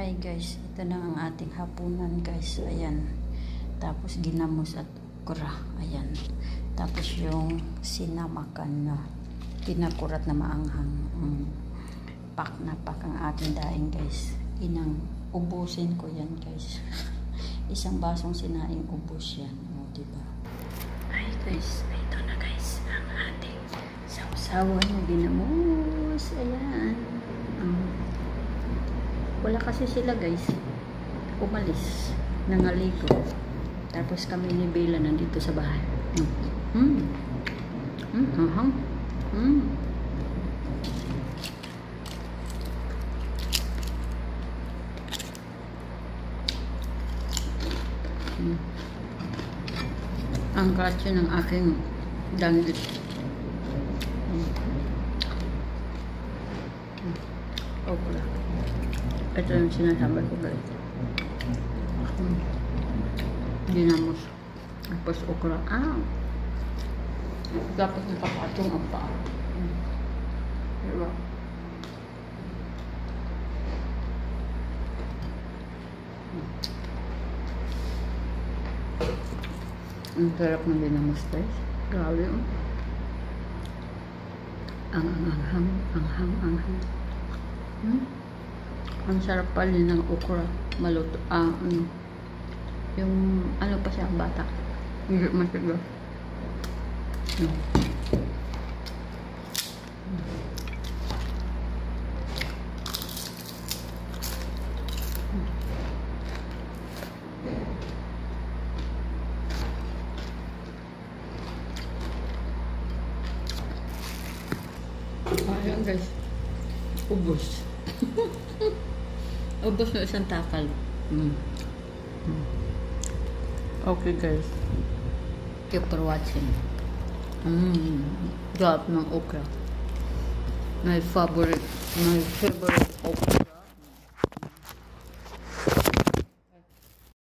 Hi guys, ito na ang ating hapunan guys. Ayan. Tapos ginamos at okra. Ayan. Tapos yung sinamakan na pinakurat na maanghang. Pak na pak ang ating daing guys. Ubusin ko yan guys. Isang basong sinaing ubos yan. O, diba? Ay guys, ito na guys ang ating sausawan na ginamos. Ayan. Wala kasi sila guys, umalis, nangaligo. Tapos kami ni Bella nandito sa bahay. Ang katso ng aking danggit. Okra. Ito yung sinasabi ko guys. Ginamos. Tapos okra. Dapat nakapatong ang paa. Diba? Ang sarap ng ginamos guys. Grabe yun. Anghang. Ang sarap pala ng okra. Maluto. Yung ano pa siya, bata. Hindi matigas. Ayan guys. Ubos. Ubos na isang takal. Okay guys. Thank you for watching. Drop ng okra. My favorite okra.